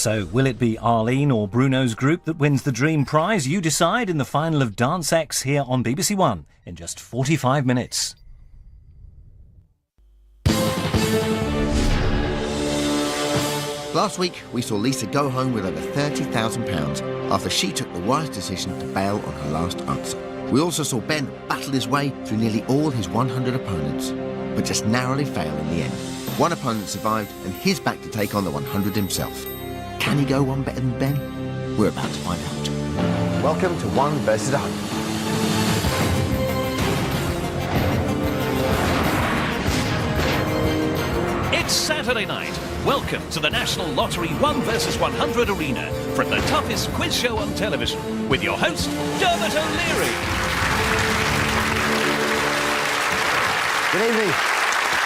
So, will it be Arlene or Bruno's group that wins the dream prize? You decide in the final of Dance X here on BBC One in just 45 minutes. Last week, we saw Lisa go home with over £30,000 after she took the wise decision to bail on her last answer. We also saw Ben battle his way through nearly all his 100 opponents, but just narrowly fail in the end. One opponent survived, and he's back to take on the 100 himself. Can he go one better than Ben? We're about to find out. Welcome to 1 versus 100. It's Saturday night. Welcome to the National Lottery 1 versus 100 arena from the toughest quiz show on television with your host, Dermot O'Leary. Good evening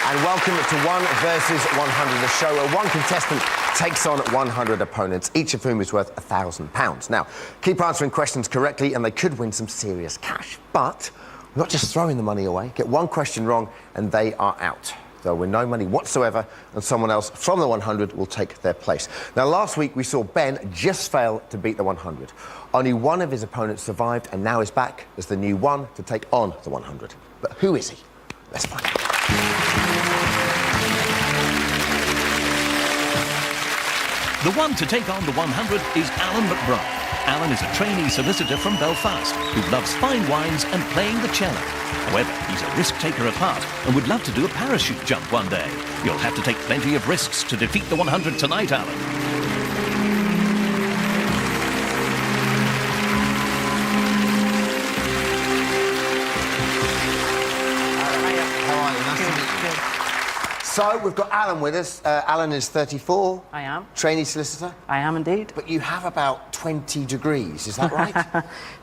and welcome to 1 versus 100, the show where one contestant takes on 100 opponents, each of whom is worth £1,000. Now, keep answering questions correctly and they could win some serious cash. But we're not just throwing the money away. Get one question wrong and they are out. They'll win no money whatsoever, and someone else from the 100 will take their place. Now, last week we saw Ben just fail to beat the 100. Only one of his opponents survived and now is back as the new one to take on the 100. But who is he? Let's find out. The one to take on the 100 is Alan McBride. Alan is a trainee solicitor from Belfast who loves fine wines and playing the cello. However, he's a risk-taker at heart and would love to do a parachute jump one day. You'll have to take plenty of risks to defeat the 100 tonight, Alan. How are you? Nice to meet you. So, we've got Alan with us. Alan is 34. I am. Trainee solicitor. I am indeed. But you have about 20 degrees, is that right?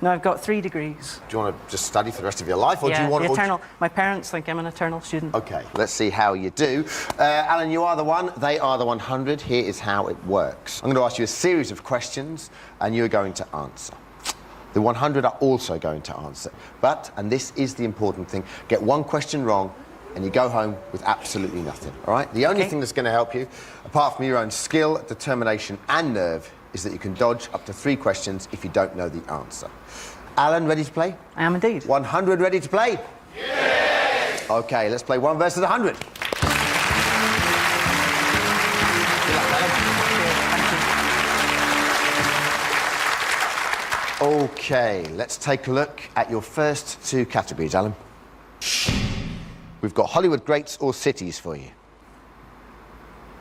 No, I've got 3 degrees. Do you want to just study for the rest of your life, or yeah, do you want the eternal. My parents think I'm an eternal student. OK, let's see how you do. Alan, you are the one, they are the 100. Here is how it works. I'm going to ask you a series of questions, and you're going to answer. The 100 are also going to answer. But, and this is the important thing, get one question wrong, and you go home with absolutely nothing, all right? The only thing that's going to help you, apart from your own skill, determination and nerve, is that you can dodge up to 3 questions if you don't know the answer. Alan, ready to play? I am indeed. 100 ready to play? Yes! OK, let's play 1 versus 100. Good luck, Alan. OK, let's take a look at your first 2 categories, Alan. We've got Hollywood greats or cities for you.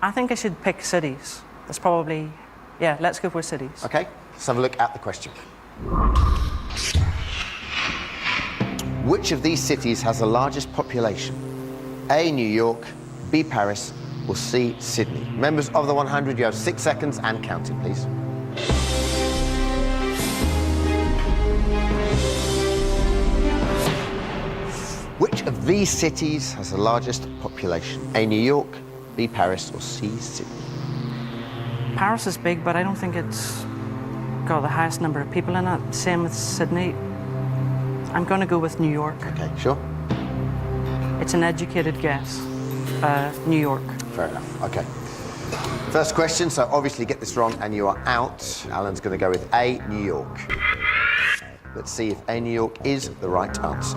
I think I should pick cities. That's probably... Yeah, let's go for cities. OK, let's have a look at the question. Which of these cities has the largest population? A, New York, B, Paris, or C, Sydney? Members of the 100, you have 6 seconds and counting, please. Which of these cities has the largest population? A, New York, B, Paris, or C, Sydney? Paris is big, but I don't think it's got the highest number of people in it. Same with Sydney. I'm going to go with New York. OK, sure. It's an educated guess. New York. Fair enough. OK. First question, so obviously get this wrong and you are out. Alan's going to go with A, New York. Let's see if A, New York is the right answer.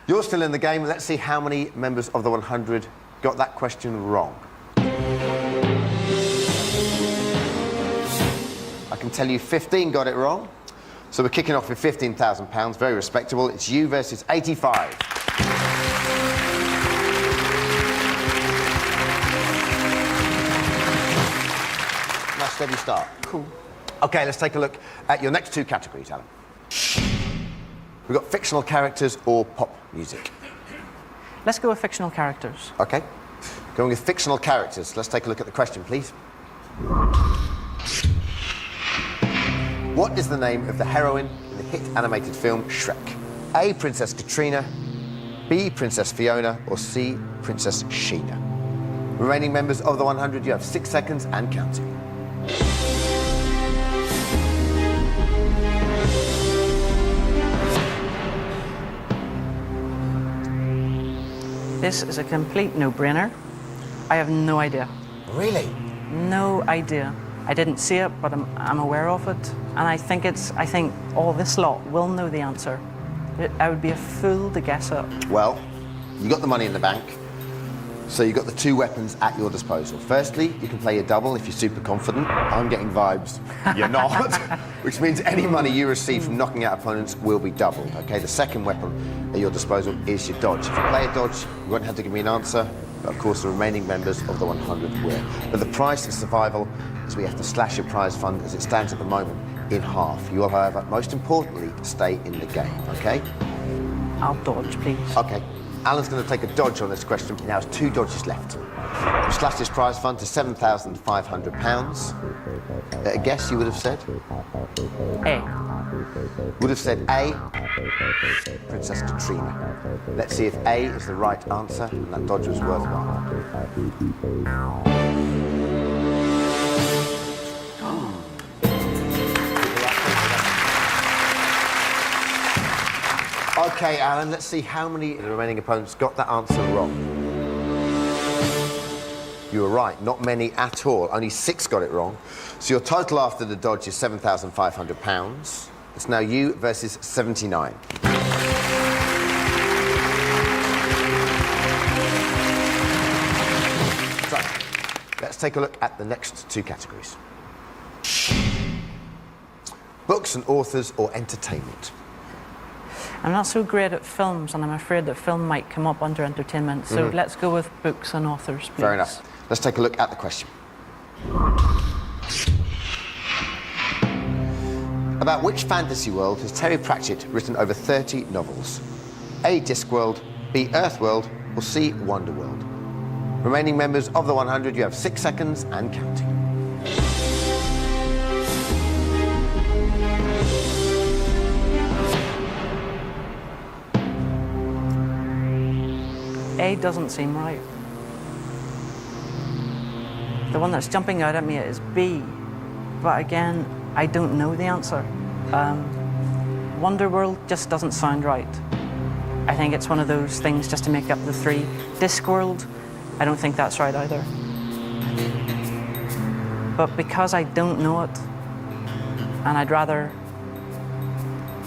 You're still in the game. Let's see how many members of the 100 got that question wrong. I can tell you 15 got it wrong. So we're kicking off with £15,000, very respectable. It's you versus 85. Nice steady start. Cool. OK, let's take a look at your next 2 categories, Alan. We've got fictional characters or pop music. Let's go with fictional characters. OK. Going with fictional characters. Let's take a look at the question, please. What is the name of the heroine in the hit animated film Shrek? A, Princess Katrina, B, Princess Fiona, or C, Princess Sheena? Remaining members of the 100, you have 6 seconds and counting. this is a complete no-brainer. I have no idea. Really? No idea. I didn't see it, but I'm aware of it. And I think all this lot will know the answer. I would be a fool to guess it. Well, you got the money in the bank, so you've got the two weapons at your disposal. Firstly, you can play a double if you're super confident. I'm getting vibes. You're not. Which means any money you receive from knocking out opponents will be doubled, okay? The second weapon at your disposal is your dodge. If you play a dodge, you won't have to give me an answer, but of course the remaining members of the 100 will. But the price in survival is we have to slash your prize fund as it stands at the moment in half. You will, however, most importantly, stay in the game, okay? I'll dodge, please. Okay. Alan's going to take a dodge on this question. He now has 2 dodges left. We've slashed his prize fund to £7,500. A guess you would have said? A. Would have said A, Princess Katrina. Let's see if A is the right answer and that dodge was worthwhile. Okay, Alan, let's see how many of the remaining opponents got that answer wrong. You were right, not many at all. Only 6 got it wrong. So your total after the dodge is £7,500. It's now you versus 79. So, let's take a look at the next 2 categories. Books and authors or entertainment. I'm not so great at films, and I'm afraid that film might come up under entertainment, so let's go with books and authors, please. Fair enough. Let's take a look at the question. About which fantasy world has Terry Pratchett written over 30 novels? A. Discworld, B. Earthworld, or C. Wonderworld? Remaining members of the 100, you have 6 seconds and counting. A doesn't seem right. The one that's jumping out at me is B, but again, I don't know the answer. Wonderworld just doesn't sound right. I think it's one of those things just to make up the 3. Discworld, I don't think that's right either. But because I don't know it, and I'd rather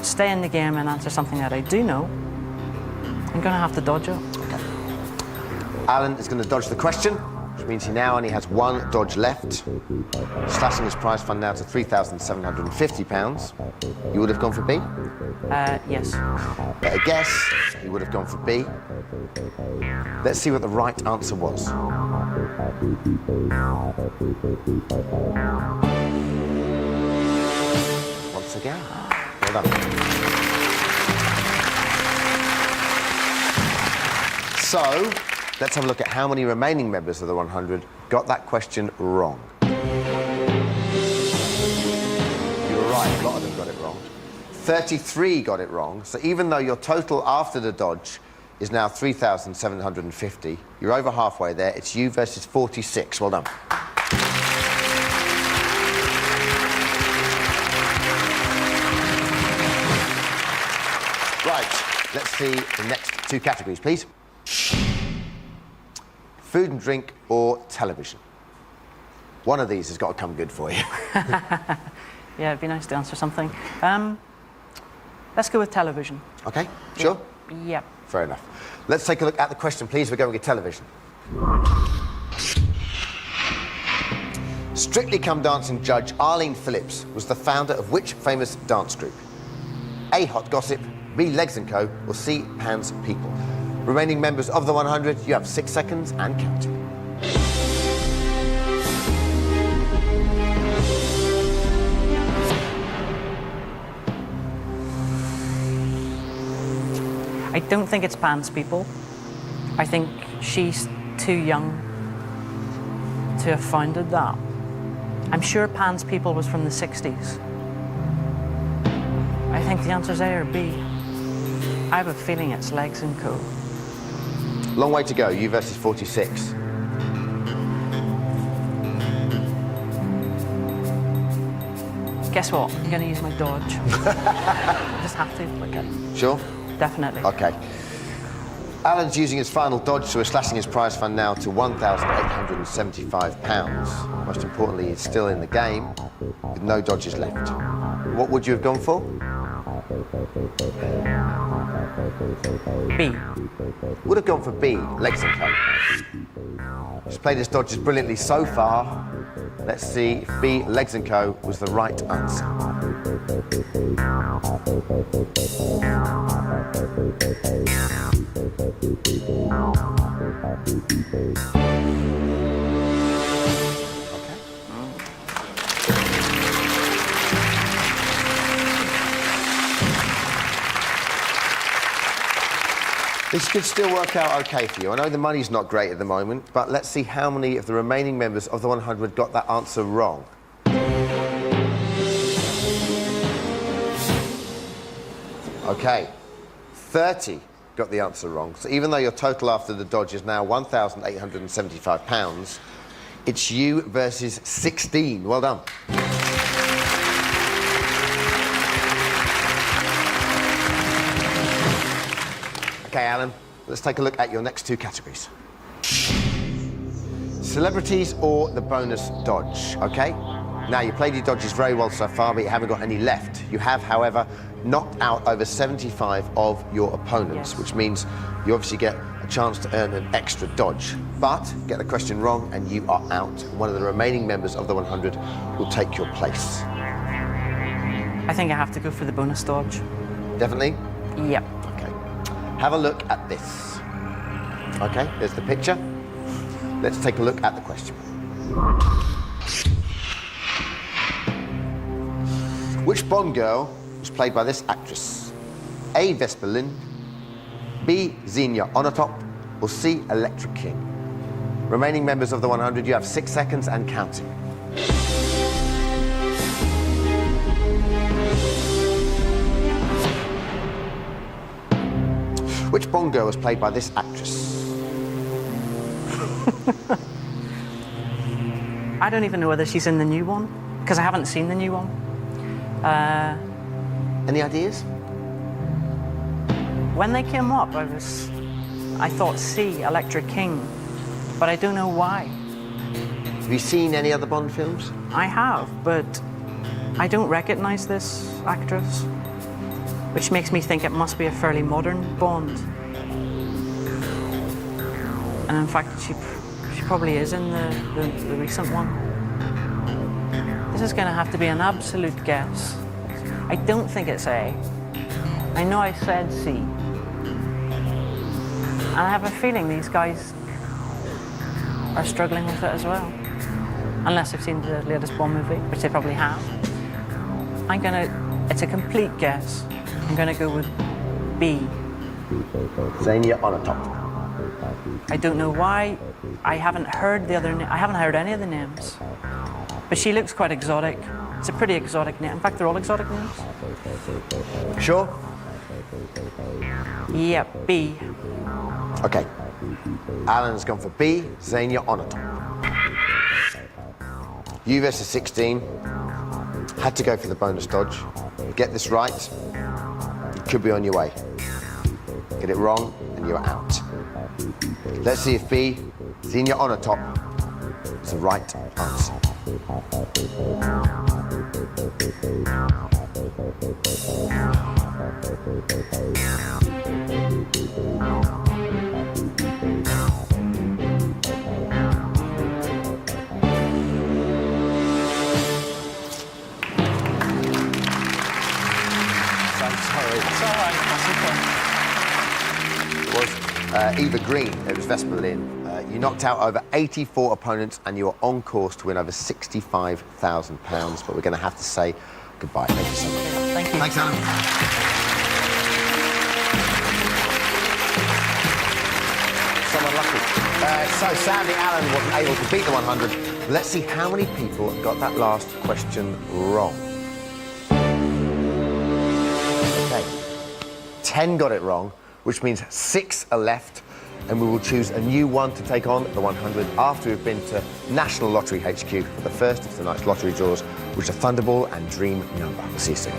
stay in the game and answer something that I do know, I'm going to have to dodge it. Alan is going to dodge the question, which means he now only has 1 dodge left. Slashing his prize fund now to £3,750. You would have gone for B? Yes. But a guess, you would have gone for B. Let's see what the right answer was. Once again, well done. So, let's have a look at how many remaining members of the 100 got that question wrong. You were right, a lot of them got it wrong. 33 got it wrong, so even though your total after the dodge is now 3,750, you're over halfway there. It's you versus 46. Well done. Right, let's see the next 2 categories, please. Food and drink or television? One of these has got to come good for you. Yeah, it'd be nice to answer something. Let's go with television. Okay, sure? Yep. Fair enough. Let's take a look at the question, please. We're going with television. Strictly Come Dancing judge Arlene Phillips was the founder of which famous dance group? A. Hot Gossip, B. Legs & Co, or C. Pan's People? Remaining members of the 100, you have 6 seconds and counting. I don't think it's Pan's People. I think she's too young to have founded that. I'm sure Pan's People was from the 60s. I think the answer's A or B. I have a feeling it's Legs & Co. Long way to go, you versus 46. Guess what? I'm going to use my dodge. I just have to. Okay. Sure? Definitely. Okay. Alan's using his final dodge, so we're slashing his prize fund now to £1,875. Most importantly, he's still in the game with no dodges left. What would you have gone for? B. Would have gone for B, Legs and Co. He's played his dodges brilliantly so far. Let's see if B, Legs and Co. was the right answer. This could still work out okay for you. I know the money's not great at the moment, but let's see how many of the remaining members of the 100 got that answer wrong. Okay, 30 got the answer wrong. So even though your total after the dodge is now £1,875, it's you versus 16. Well done. Okay, Alan, let's take a look at your next two categories. Celebrities or the bonus dodge, okay? Now, you played your dodges very well so far, but you haven't got any left. You have, however, knocked out over 75 of your opponents, which means you obviously get a chance to earn an extra dodge. But get the question wrong and you are out. One of the remaining members of the 100 will take your place. I think I have to go for the bonus dodge. Definitely? Yep. Have a look at this. Okay, there's the picture. Let's take a look at the question. Which Bond girl was played by this actress? A. Vesper Lynd, B. Xenia Onatop, or C. Electra King? Remaining members of the 100, you have 6 seconds and counting. Which Bond girl was played by this actress? I don't even know whether she's in the new one, because I haven't seen the new one. Any ideas? When they came up, I thought C, Electra King, but I don't know why. Have you seen any other Bond films? I have, but I don't recognise this actress, which makes me think it must be a fairly modern Bond. And in fact, she probably is in the recent one. This is going to have to be an absolute guess. I don't think it's A. I know I said C. And I have a feeling these guys are struggling with it as well. Unless they've seen the latest Bond movie, which they probably have. It's a complete guess. I'm going to go with B. Xenia Onatop. I don't know why. I haven't heard I haven't heard any of the names. But she looks quite exotic. It's a pretty exotic name. In fact, they're all exotic names. Sure? Yeah, B. Okay. Alan's gone for B, Xenia Onatop. You versus 16. Had to go for the bonus dodge. Get this right, you could be on your way. Get it wrong, and you're out. Let's see if B, Xenia Onatop, is the right answer. Eva Green, it was Vesper Lynd. You knocked out over 84 opponents and you are on course to win over £65,000, but we're going to have to say goodbye. Thank you so much. Thank you. Thanks, Alan. So unlucky. So sadly, Alan wasn't able to beat the 100. Let's see how many people got that last question wrong. Okay. 10 got it wrong, which means 6 are left, and we will choose a new one to take on the 100 after we've been to National Lottery HQ for the first of tonight's lottery draws, which are Thunderball and Dream Number. We'll see you soon.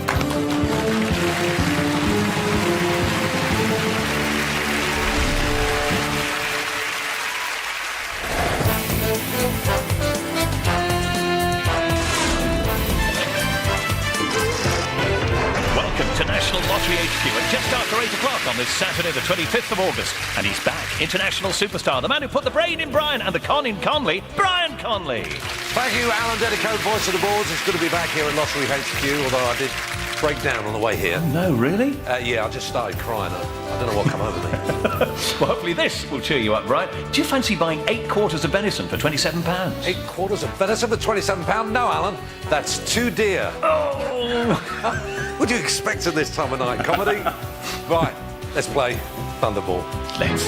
Lottery HQ at just after 8 o'clock on this Saturday, the 25th of August. And he's back, international superstar, the man who put the brain in Brian and the con in Conley, Brian Conley. Thank you, Alan Dedicote, voice of the boards. It's good to be back here at Lottery HQ, although I did break down on the way here. No, really? Yeah, I just started crying. I don't know what come over me. Well, hopefully this will cheer you up, Brian. Do you fancy buying 8 quarters of venison for £27? 8 quarters of venison for £27? No, Alan, that's too dear. Oh! What do you expect at this time of night? Comedy? Right, let's play Thunderball. Let's.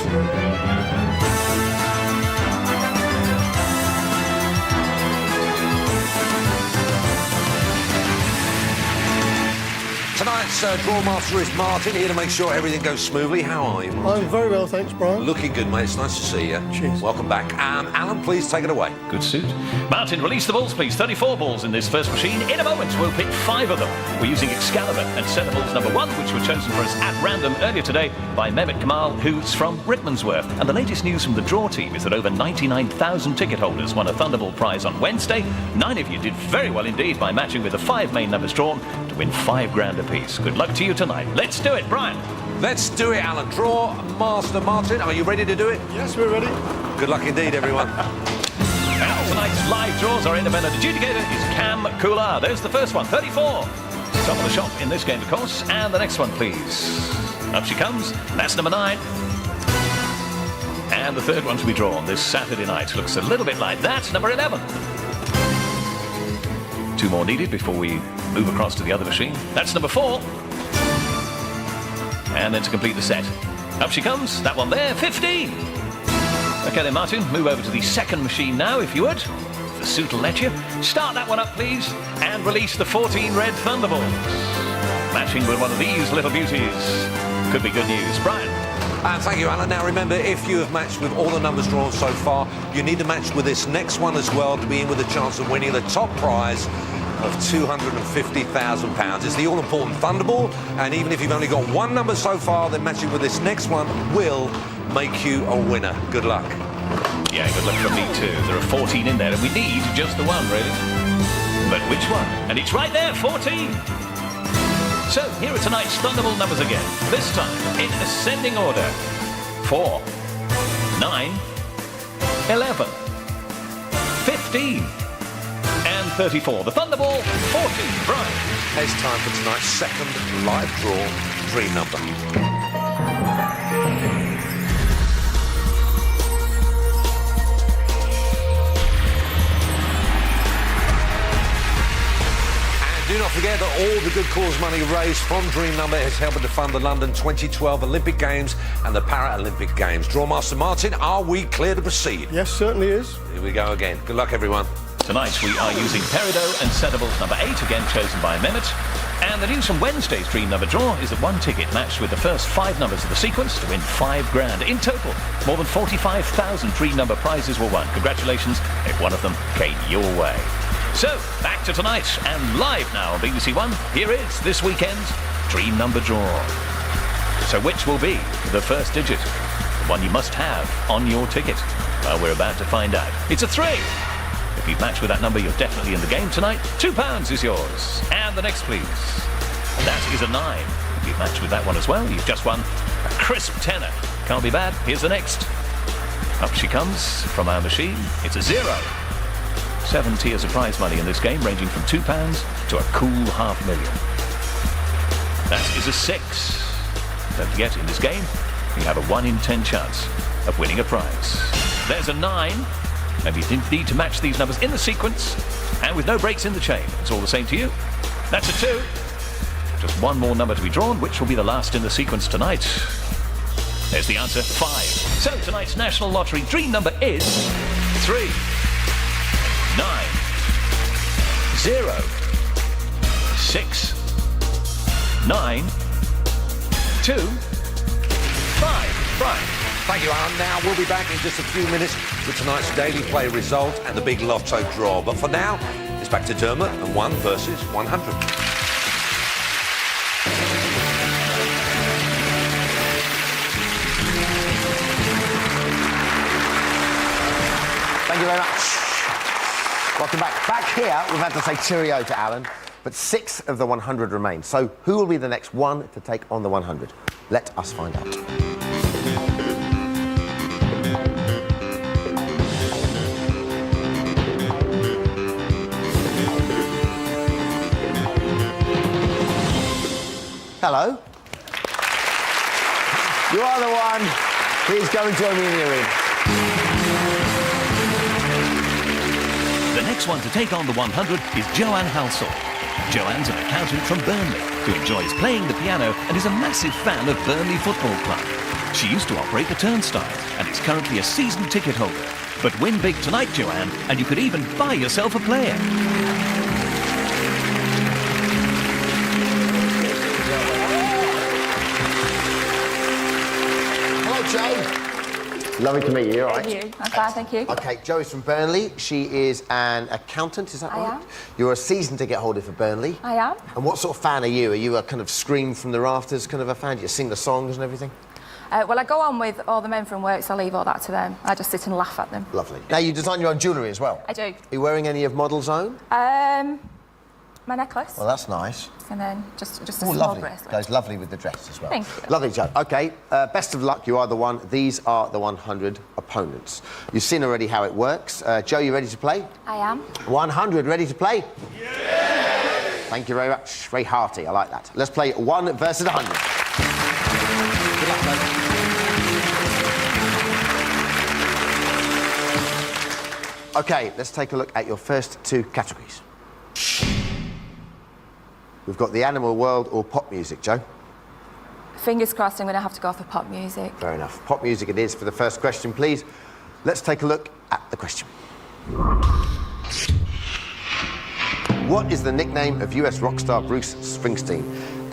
Tonight's draw master is Martin, here to make sure everything goes smoothly. How are you, Martin? I'm very well, thanks, Brian. Looking good, mate. It's nice to see you. Cheers. Welcome back. Alan, please take it away. Good suit. Martin, release the balls, please. 34 balls in this first machine. In a moment, we'll pick 5 of them. We're using Excalibur and centre balls number 1, which were chosen for us at random earlier today by Mehmet Kamal, who's from Rickmansworth. And the latest news from the draw team is that over 99,000 ticket holders won a Thunderball prize on Wednesday. 9 of you did very well indeed by matching with the 5 main numbers drawn to win £5 apiece. Good luck to you tonight. Let's do it, Brian. Let's do it, Alan. Draw master Martin. Are you ready to do it? Yes, we're ready. Good luck indeed, everyone. And tonight's live draws, our independent adjudicator is Cam Kula. There's the first one, 34. Top of the shop in this game, of course. And the next one, please. Up she comes. That's number 9. And the third one to be drawn this Saturday night looks a little bit like that, number 11. 2 more needed before we move across to the other machine. That's number 4. And then to complete the set. Up she comes, that one there, 15. Okay then, Martin, move over to the second machine now, if you would. If the suit will let you. Start that one up, please, and release the 14 red Thunderballs. Matching with one of these little beauties. Could be good news. Brian. Thank you, Alan. Now, remember, if you have matched with all the numbers drawn so far, you need to match with this next one as well to be in with a chance of winning the top prize of £250,000. It's the all-important Thunderball, and even if you've only got one number so far, then matching with this next one will make you a winner. Good luck. Yeah, good luck from me too. There are 14 in there, and we need just the one, really. But which one? And it's right there, 14. So, here are tonight's Thunderball numbers again. This time, in ascending order. 4, 9, 11, 15, and 34. The Thunderball, 14. Brian. It's time for tonight's second live draw dream number. Do not forget that all the good cause money raised from Dream Number is helping to fund the London 2012 Olympic Games and the Paralympic Games. Drawmaster Martin, are we clear to proceed? Yes, certainly is. Here we go again. Good luck, everyone. Tonight we are using Peridot and centre balls number 8, again chosen by Mehmet. And the news from Wednesday's Dream Number draw is that one ticket matched with the first 5 numbers of the sequence to win £5. In total, more than 45,000 Dream Number prizes were won. Congratulations if one of them came your way. So, back to tonight, and live now on BBC One, here is this weekend's Dream Number draw. So which will be the first digit? The one you must have on your ticket. Well, we're about to find out. It's a 3. If you've matched with that number, you're definitely in the game tonight. £2 is yours. And the next, please. That is a 9. If you've matched with that one as well, you've just won a crisp tenner. Can't be bad. Here's the next. Up she comes from our machine. It's a 0. 7 tiers of prize money in this game, ranging from £2 to a cool £500,000. That is a 6. Don't forget, in this game, you have a 1 in 10 chance of winning a prize. There's a 9. Maybe you didn't need to match these numbers in the sequence, and with no breaks in the chain. It's all the same to you. That's a 2. Just one more number to be drawn, which will be the last in the sequence tonight. There's the answer, 5. So tonight's National Lottery Dream Number is 3. 9, 0, 6, 9, 2, 5. Brian. Thank you, Alan. Now, we'll be back in just a few minutes with tonight's Daily Play result and the big Lotto draw. But for now, it's back to Dermot and 1 versus 100. Thank you very much. Welcome back. Back here, we've had to say cheerio to Alan. but 6 of the 100 remain. So who will be the next one to take on the 100? Let us find out. Hello. You are the one. Please go and join me in the arena. The next one to take on the 100 is Joanne Haw. Joanne's an accountant from Burnley who enjoys playing the piano and is a massive fan of Burnley Football Club. She used to operate the turnstile and is currently a season ticket holder. But win big tonight, Joanne, and you could even buy yourself a player. Joe. Lovely to meet you, all right? Thank you. I'm fine, thank you. OK, Jo is from Burnley. She is an accountant, is that right? I am. You're a season ticket holder for Burnley. I am. And what sort of fan are you? Are you a kind of scream from the rafters kind of a fan? Do you sing the songs and everything? Well, I go on with all the men from work, so I leave all that to them. I just sit and laugh at them. Lovely. Now, you design your own jewellery as well? I do. Are you wearing any of Model's own? My necklace. Well, that's nice. And then just a Oh, small lovely. bracelet. Goes lovely with the dress as well. Thank you. Lovely, Jo. OK, best of luck. You are the one. These are the 100 opponents. You've seen already how it works. Jo, you ready to play? I am. 100 ready to play? Yes! Thank you very much. Very hearty. I like that. Let's play 1 versus 100. Good luck, OK, let's take a look at your first 2 categories. We've got the animal world or pop music, Jo. Fingers crossed I'm going to have to go for pop music. Fair enough. Pop music it is for the first question, please. Let's take a look at the question. What is the nickname of US rock star Bruce Springsteen?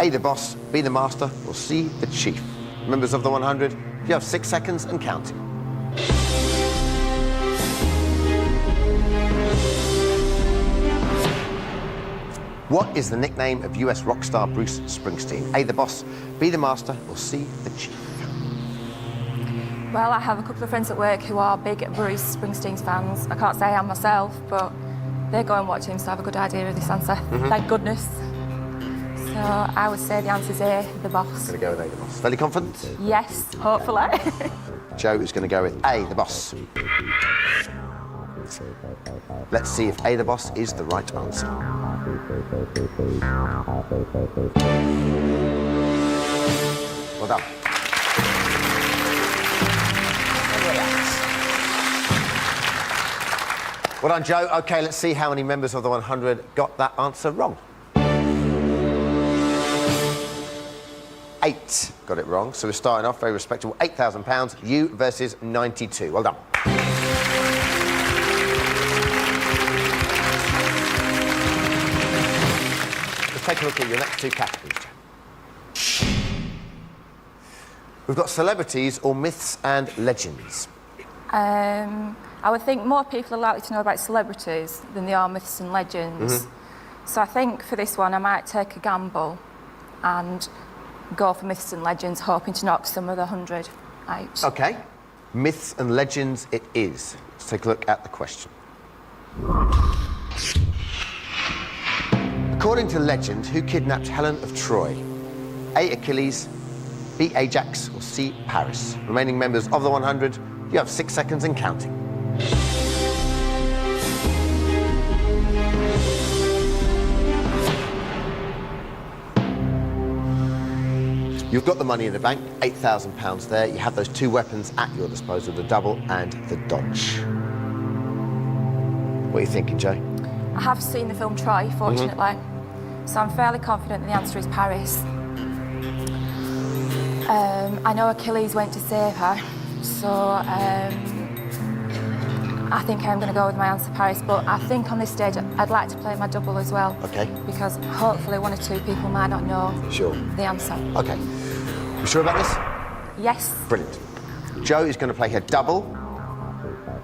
A, the boss, B, the master, or C, the chief? Members of the 100, you have 6 seconds and counting. What is the nickname of US rock star Bruce Springsteen? A, the boss, B, the master, or C, the chief? Well, I have a couple of friends at work who are big Bruce Springsteen fans. I can't say I am myself, but they go and watch him, so I have a good idea of this answer. Thank goodness. So I would say the answer's A, the boss. Going to go with A, the boss. Fairly confident? Yes, hopefully. Jo is going to go with A, the boss. Let's see if A, the boss is the right answer. Well done. Well done, Jo. OK, let's see how many members of the 100 got that answer wrong. 8 got it wrong, so we're starting off very respectable. £8,000, you versus 92. Well done. Let's take a look at your next 2 categories, Jo. We've got celebrities or myths and legends. I would think more people are likely to know about celebrities than they are myths and legends. So I think for this one I might take a gamble and go for myths and legends, hoping to knock some of the 100 out. OK. Myths and legends it is. Let's take a look at the question. According to legend, who kidnapped Helen of Troy? A, Achilles, B, Ajax, or C, Paris? Remaining members of the 100, you have 6 seconds and counting. You've got the money in the bank, £8,000 there. You have those 2 weapons at your disposal, the double and the dodge. What are you thinking, Jo? I have seen the film Troy, fortunately, so I'm fairly confident the answer is Paris. I know Achilles went to save her, so I think I'm going to go with my answer, Paris, but I think on this stage I'd like to play my double as well. OK. Because hopefully 1 or 2 people might not know the answer. OK. You sure about this? Yes. Brilliant. Jo is going to play her double,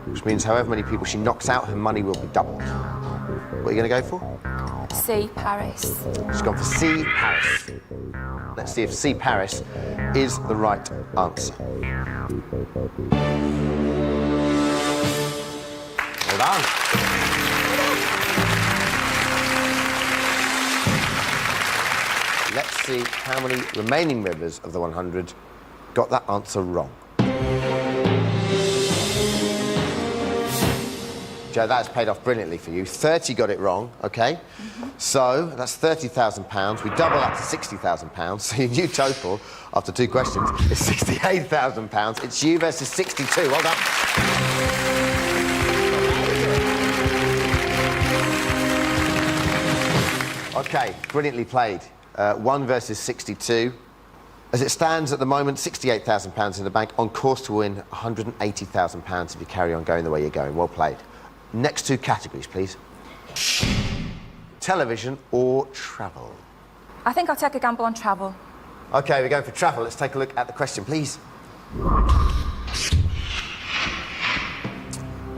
which means however many people she knocks out, her money will be doubled. What are you going to go for? C, Paris. She's gone for C, Paris. Let's see if C, Paris is the right answer. Well done. let's see how many remaining members of the 100 got that answer wrong. Joe, that's paid off brilliantly for you. 30 got it wrong, OK? So that's £30,000. We double up to £60,000. So your new total, after 2 questions, is £68,000. It's you versus 62. Well done. OK, brilliantly played. 1 versus 62. As it stands at the moment, £68,000 in the bank, on course to win £180,000 if you carry on going the way you're going. Well played. Next 2 categories, please. Television or travel? I think I'll take a gamble on travel. OK, we're going for travel. Let's take a look at the question, please.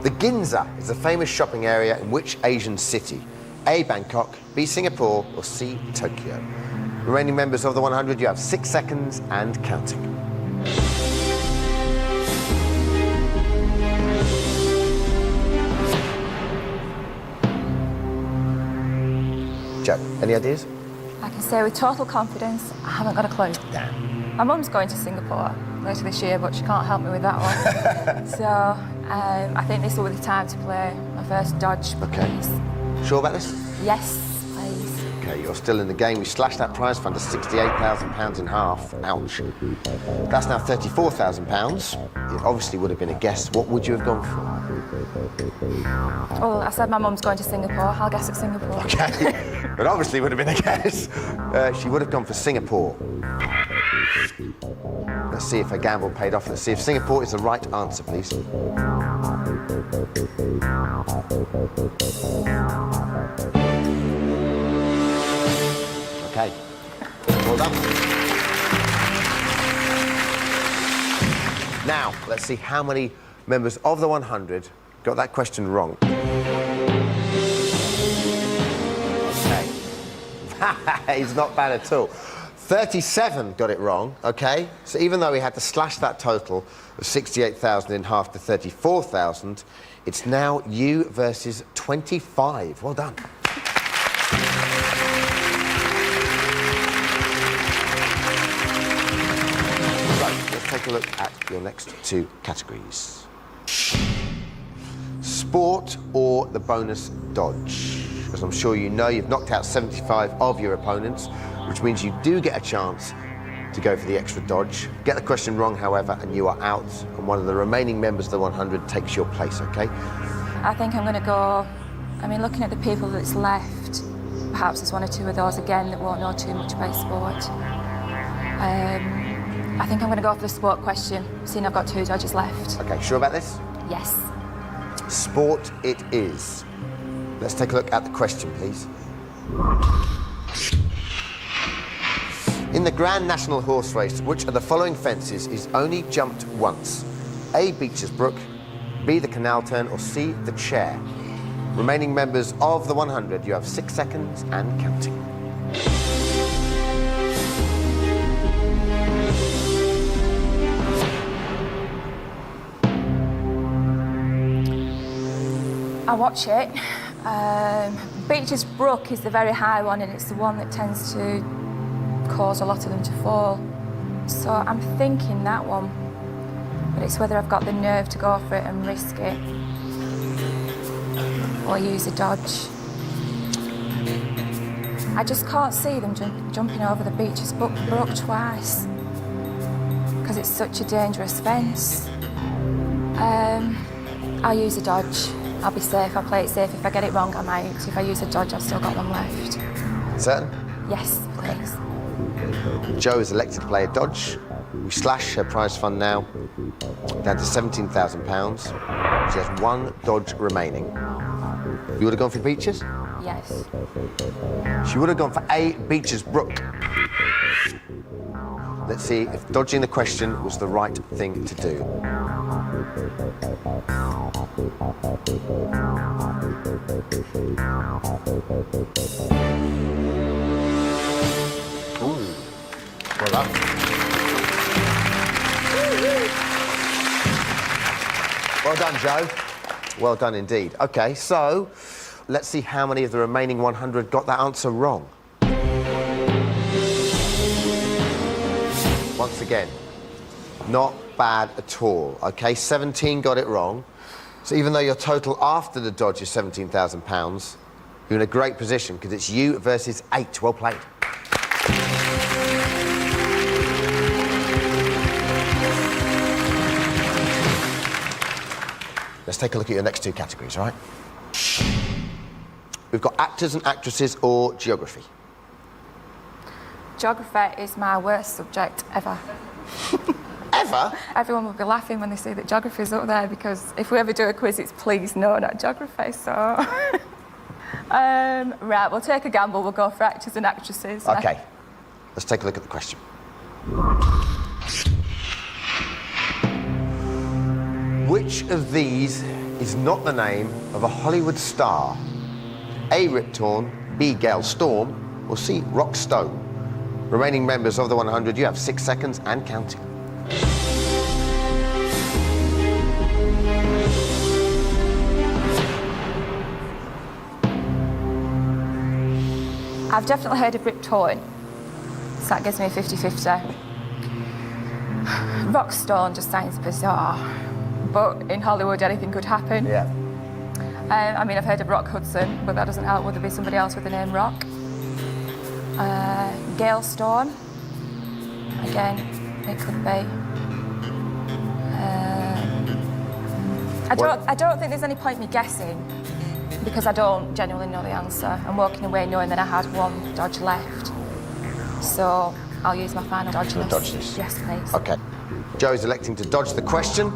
The Ginza is a famous shopping area in which Asian city? A, Bangkok, B, Singapore, or C, Tokyo? Remaining members of the 100, you have 6 seconds and counting. Joe, any ideas? I can say with total confidence, I haven't got a clue. Damn. My mum's going to Singapore later this year, but she can't help me with that one. So I think this will be the time to play my first dodge, please. Sure about this? Yes, please. OK, you're still in the game. We slashed that prize fund to £68,000 in half. Ouch. That's now £34,000. It obviously would have been a guess. What would you have gone for? Well, I said my mum's going to Singapore. I'll guess at Singapore. OK. But obviously would have been a guess. She would have gone for Singapore. Let's see if her gamble paid off. Let's see if Singapore is the right answer, please. OK. Well done. Now, let's see how many members of the 100 got that question wrong. OK. He's not bad at all. 37 got it wrong, OK? So even though we had to slash that total of 68,000 in half to 34,000, it's now you versus 25. Well done. Let's take a look at your next 2 categories. Sport or the bonus dodge? As I'm sure you know, you've knocked out 75 of your opponents, which means you do get a chance to go for the extra dodge. Get the question wrong, however, and you are out, and one of the remaining members of the 100 takes your place, OK? I think I'm going to go... I mean, looking at the people that's left, perhaps there's 1 or 2 of those, again, that won't know too much about sport. I think I'm going to go for the sport question, seeing I've got 2 dodges left. OK, sure about this? Yes. Sport it is. Let's take a look at the question, please. In the Grand National Horse Race, which of the following fences is only jumped once? A, Beecher's Brook, B, the Canal Turn, or C, the Chair? Remaining members of the 100, you have 6 seconds and counting. I watch it. Beecher's Brook is the very high one, and it's the one that tends to cause a lot of them to fall. So I'm thinking that one, but it's whether I've got the nerve to go for it and risk it, or use a dodge. I just can't see them jumping over the Beecher's Brook twice, because it's such a dangerous fence. I'll use a dodge. I'll be safe, I'll play it safe. If I get it wrong, I might. If I use a dodge, I've still got 1 left. Certain? Yes, please. Jo is elected to play a dodge. We slash her prize fund now down to £17,000. She has 1 dodge remaining. You would have gone for Beecher's? Yes. She would have gone for A, Beecher's Brook. Let's see if dodging the question was the right thing to do. Ooh. Well done. Well done, Jo. Well done indeed. OK, so let's see how many of the remaining 100 got that answer wrong. once again. Not bad at all. OK, 17 got it wrong. So even though your total after the dodge is £17,000, you're in a great position because it's you versus 8. Well played. Let's take a look at your next two categories, all right? We've got actors and actresses or geography. Geography is my worst subject ever. Ever? Everyone will be laughing when they see that geography's up there because if we ever do a quiz, it's please no, not geography, so... right, we'll take a gamble. We'll go for actors and actresses. OK. Let's take a look at the question. Which of these is not the name of a Hollywood star? A. Rip Torn, B. Gail Storm, or C. Rock Stone? Remaining members of the 100, you have 6 seconds and counting. I've definitely heard of Rip Torn, so that gives me a 50-50. Rockstone just sounds bizarre, but in Hollywood anything could happen. Yeah. I mean, I've heard of Rock Hudson, but that doesn't help. Would there be somebody else with the name Rock? Gail Storm. Again, it could be. I don't think there's any point me guessing because I don't genuinely know the answer. I'm walking away knowing that I had one dodge left. So I'll use my final dodge list. Dodge list? Yes, please. OK. Joe's electing to dodge the question.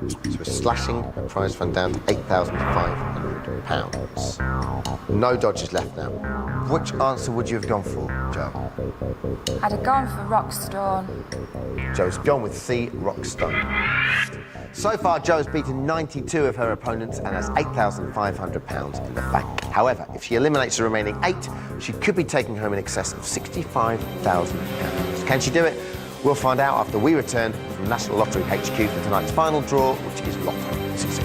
So we're slashing the prize fund down to £8,500. No dodges left now. Which answer would you have gone for, Joe? I'd have gone for Rockstone. Joe's gone with C, Rockstone. So far, Joe's beaten 92 of her opponents and has £8,500 in the bank. However, if she eliminates the remaining 8, she could be taking home in excess of £65,000. Can she do it? We'll find out after we return from National Lottery HQ for tonight's final draw, which is Lotto Season.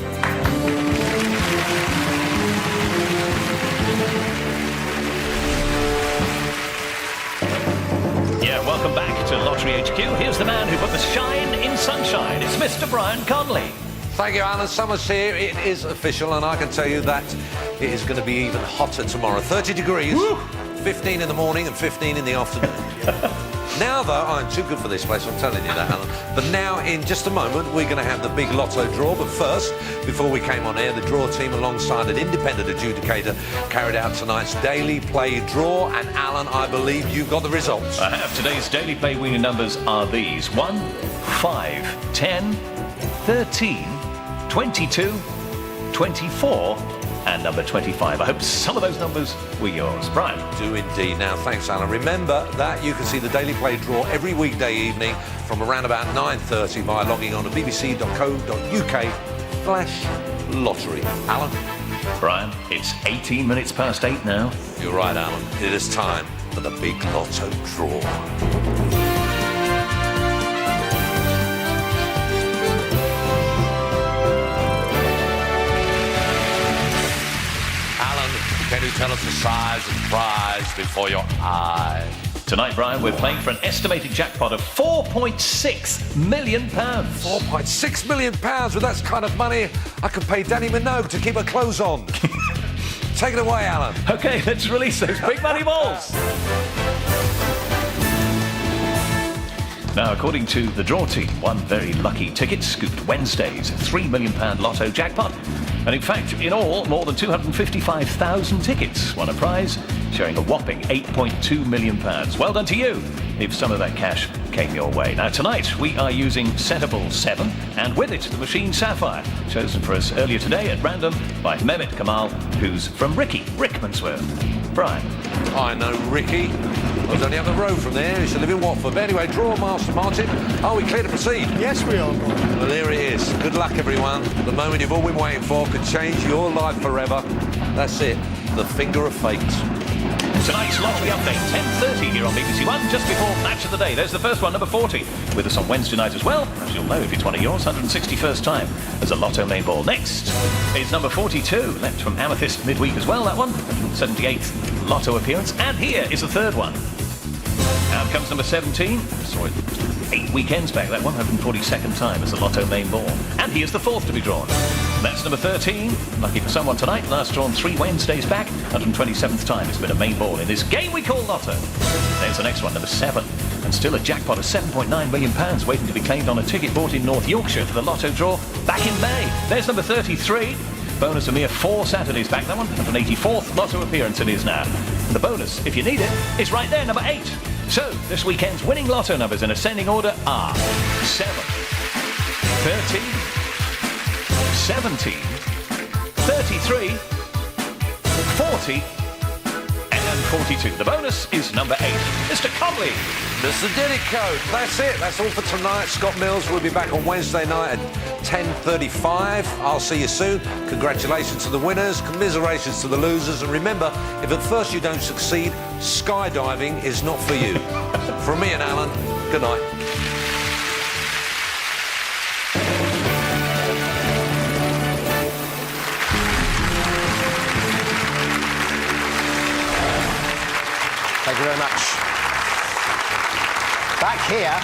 Yeah, welcome back to Lottery HQ. Here's the man who put the shine in sunshine. It's Mr. Brian Conley. Thank you, Alan. Summer's here. It is official, and I can tell you that it is going to be even hotter tomorrow. 30 degrees, Woo! 15 in the morning and 15 in the afternoon. Now, though, I'm too good for this place, I'm telling you that, Alan. But now, in just a moment, we're going to have the big lotto draw. But first, before we came on air, the draw team, alongside an independent adjudicator, carried out tonight's daily play draw. And, Alan, I believe you've got the results. I have. Today's daily play winning numbers are these: 1, 5, 10, 13, 22, 24, and number 25. I hope some of those numbers were yours. Brian. Do indeed. Now, thanks, Alan. Remember that you can see the Daily Play draw every weekday evening from around about 9:30 by logging on to bbc.co.uk/lottery. Alan? Brian, it's 18 minutes past 8 now. You're right, Alan. It is time for the big lotto draw. Can you tell us the size of the prize before your eyes? Tonight, Brian, we're playing for an estimated jackpot of £4.6 million. £4.6 million? Well, that's kind of money I could pay Danny Minogue to keep her clothes on. Take it away, Alan. OK, let's release those big money balls. Now, according to the draw team, one very lucky ticket scooped Wednesday's £3 million lotto jackpot. And in fact, in all, more than 255,000 tickets won a prize, showing a whopping £8.2 million. Well done to you, if some of that cash came your way. Now, tonight, we are using Setable 7, and with it, the Machine Sapphire, chosen for us earlier today at random by Mehmet Kamal, who's from Rickmansworth. Brian. I know Ricky. I was only up the road from there. He used to live in Watford. But anyway, draw, Master Martin. Are we clear to proceed? Yes, we are. Well, here it is. Good luck, everyone. The moment you've all been waiting for could change your life forever. That's it. The finger of fate. Tonight's lottery update, 10:30 here on BBC One, just before Match of the Day. There's the first one, number 40, with us on Wednesday night as well. As you'll know if it's one of yours, 161st time as a Lotto main ball. Next is number 42, left from Amethyst midweek as well, that one, 178th Lotto appearance. And here is the third one. Out comes number 17. Sorry, 8 weekends back, that 142nd time as the Lotto main ball. And he is the fourth to be drawn. That's number 13. Lucky for someone tonight, last drawn 3 Wednesdays back. 127th time it's been a main ball in this game we call Lotto. There's the next one, number 7. And still a jackpot of £7.9 million waiting to be claimed on a ticket bought in North Yorkshire for the Lotto draw back in May. There's number 33. Bonus a mere 4 Saturdays back, that one. And an 84th Lotto appearance it is now. And the bonus, if you need it, is right there, number 8. So, this weekend's winning Lotto numbers in ascending order are 7, 13, 17, 33, 40, and 42. The bonus is number 8. Mr. Conley. Mr. Diddycoat. That's it. That's all for tonight. Scott Mills will be back on Wednesday night at 10:35. I'll see you soon. Congratulations to the winners, commiserations to the losers, and remember, if at first you don't succeed, skydiving is not for you. From me and Alan, good night. Thank you very much. Back here,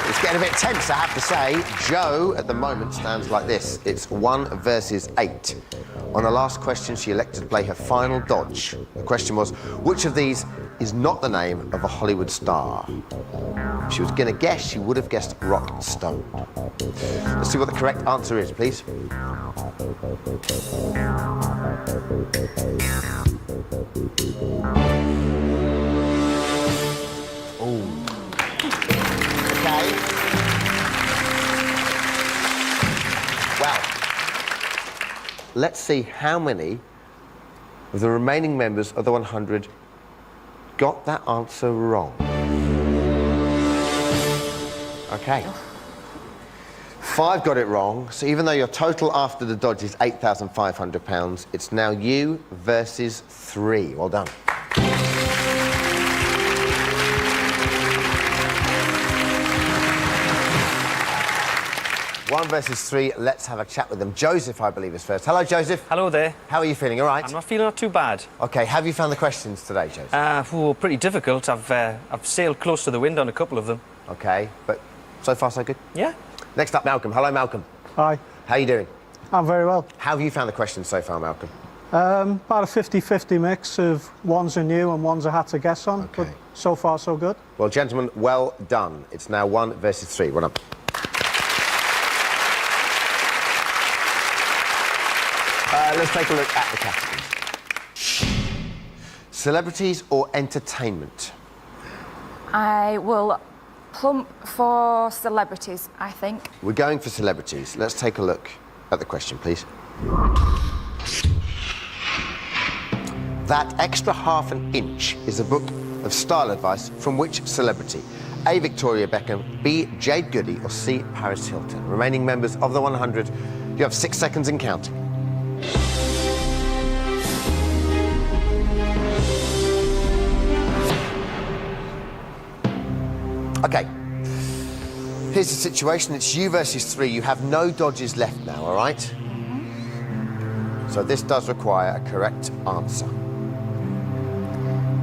it's getting a bit tense, I have to say. Jo, at the moment, stands like this. It's 1 versus 8. On the last question, she elected to play her final dodge. The question was, which of these is not the name of a Hollywood star? If she was going to guess, she would have guessed Rock Stone. Let's see what the correct answer is, please. Okay. Well, let's see how many of the remaining members of the 100 got that answer wrong. Okay. 5 got it wrong, so even though your total after the dodge is £8,500, it's now you versus 3. Well done. 1 versus 3, let's have a chat with them. Joseph, I believe, is first. Hello, Joseph. Hello there. How are you feeling, all right? I'm not feeling not too bad. OK, have you found the questions today, Joseph? Pretty difficult. I've sailed close to the wind on a couple of them. OK, but so far so good? Yeah. Next up, Malcolm. Hello, Malcolm. Hi. How are you doing? I'm very well. How have you found the questions so far, Malcolm? About a 50-50 mix of ones are new and ones I had to guess on, OK. but so far so good. Well, gentlemen, well done. It's now 1 versus 3. Well done. Let's take a look at the categories. Celebrities or entertainment? I will plump for celebrities, I think. We're going for celebrities. Let's take a look at the question, please. That extra half an inch is a book of style advice from which celebrity? A. Victoria Beckham, B. Jade Goody, or C. Paris Hilton? Remaining members of the 100, you have 6 seconds and counting. OK. Here's the situation. It's you versus 3. You have no dodges left now, all right? So this does require a correct answer.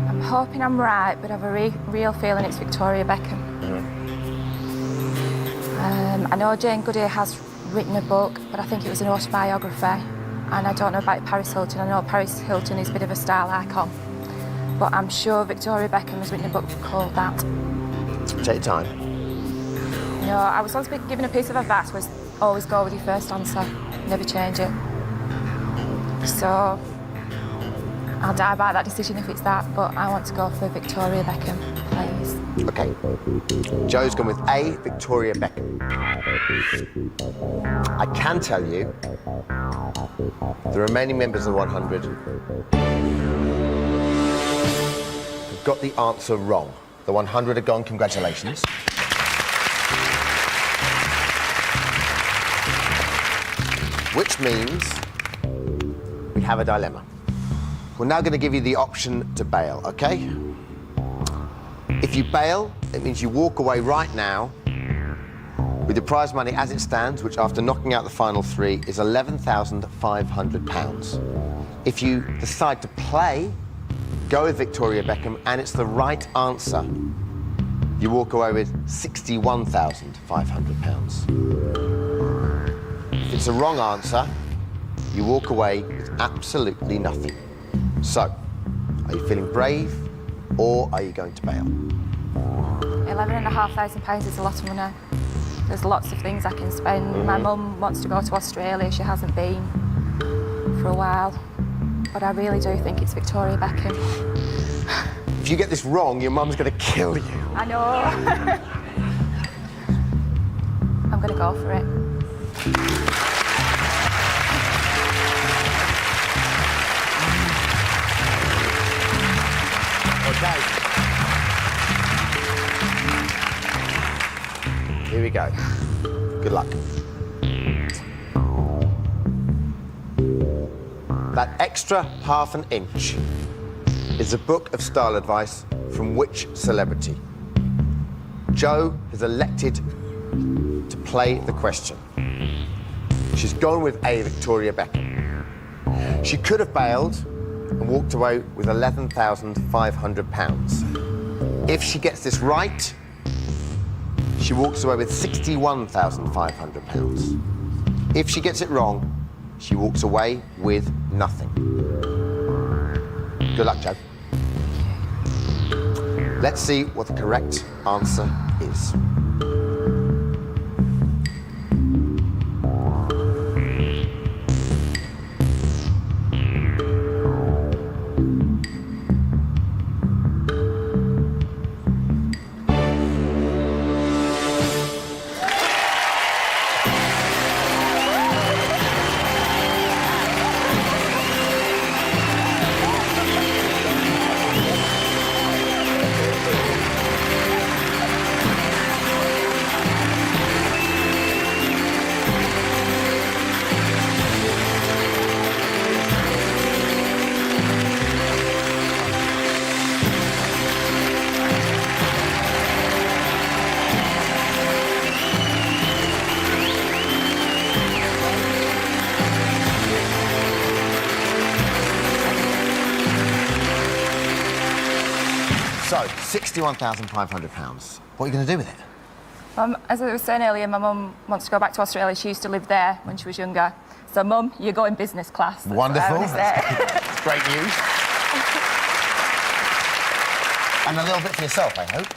I'm hoping I'm right, but I have a real feeling it's Victoria Beckham. I know Jane Goody has written a book, but I think it was an autobiography. And I don't know about Paris Hilton. I know Paris Hilton is a bit of a style icon. But I'm sure Victoria Beckham has written a book called that. Take your time. No, I was always given a piece of advice was always go with your first answer, never change it. So I'll die by that decision if it's that, but I want to go for Victoria Beckham, please. OK. Joe's gone with A, Victoria Beckham. I can tell you the remaining members of the 100 have got the answer wrong. The 100 are gone. Congratulations. Which means we have a dilemma. We're now going to give you the option to bail, OK? If you bail, it means you walk away right now with your prize money as it stands, which after knocking out the final 3 is £11,500. If you decide to play, go with Victoria Beckham, and it's the right answer, you walk away with £61,500. If it's a wrong answer, you walk away with absolutely nothing. So, are you feeling brave or are you going to bail? £11,500 is a lot of money. There's lots of things I can spend. My mum wants to go to Australia. She hasn't been for a while. But I really do think it's Victoria Beckham. If you get this wrong, your mum's going to kill you. I know. I'm going to go for it. Okay. Here we go. Good luck. That extra ½ an inch is a book of style advice from which celebrity? Jo has elected to play the question. She's gone with A, Victoria Beckham. She could have bailed and walked away with £11,500. If she gets this right, she walks away with £61,500. If she gets it wrong, she walks away with nothing. Good luck, Jo. Let's see what the correct answer is. So, £61,500. What are you going to do with it? As I was saying earlier, my mum wants to go back to Australia. She used to live there when she was younger. So, Mum, you go in business class. That's wonderful. That's great news. And a little bit for yourself, I hope.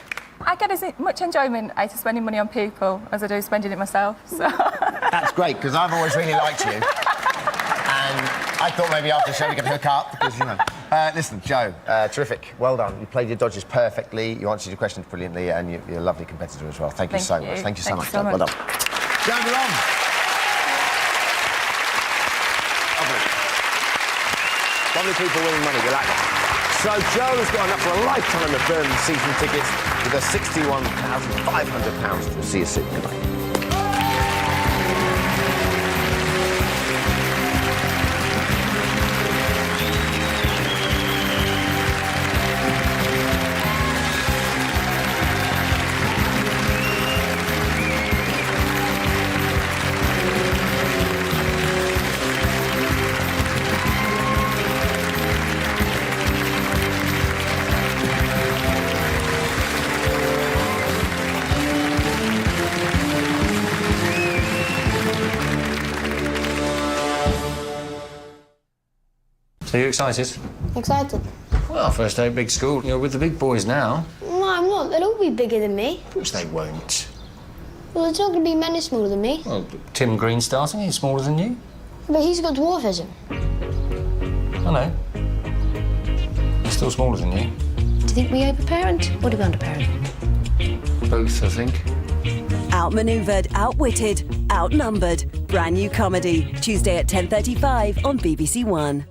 I get as much enjoyment out of spending money on people as I do spending it myself, so... That's great, because I've always really liked you. And I thought maybe after the show we could hook up, because, you know... listen, Jo, terrific. Well done. You played your dodges perfectly, you answered your questions brilliantly, and you're a lovely competitor as well. Thank you so much. Thank you so much, Jo. Well done. Jo, you're on. Lovely people winning money. You like that? So Jo has got enough for a lifetime of Birmingham season tickets with her £61,500. We'll see you soon. Good night. So you're excited? Excited. Well, first day at big school. You're with the big boys now. No, I'm not. They'll all be bigger than me. Of course they won't. Well, there's not going to be many smaller than me. Well, Tim Green starting, he's smaller than you. But he's got dwarfism. I know. He's still smaller than you. Do you think we overparent or do we underparent? Both, I think. Outmaneuvered, outwitted, outnumbered. Brand new comedy. Tuesday at 10:35 on BBC One.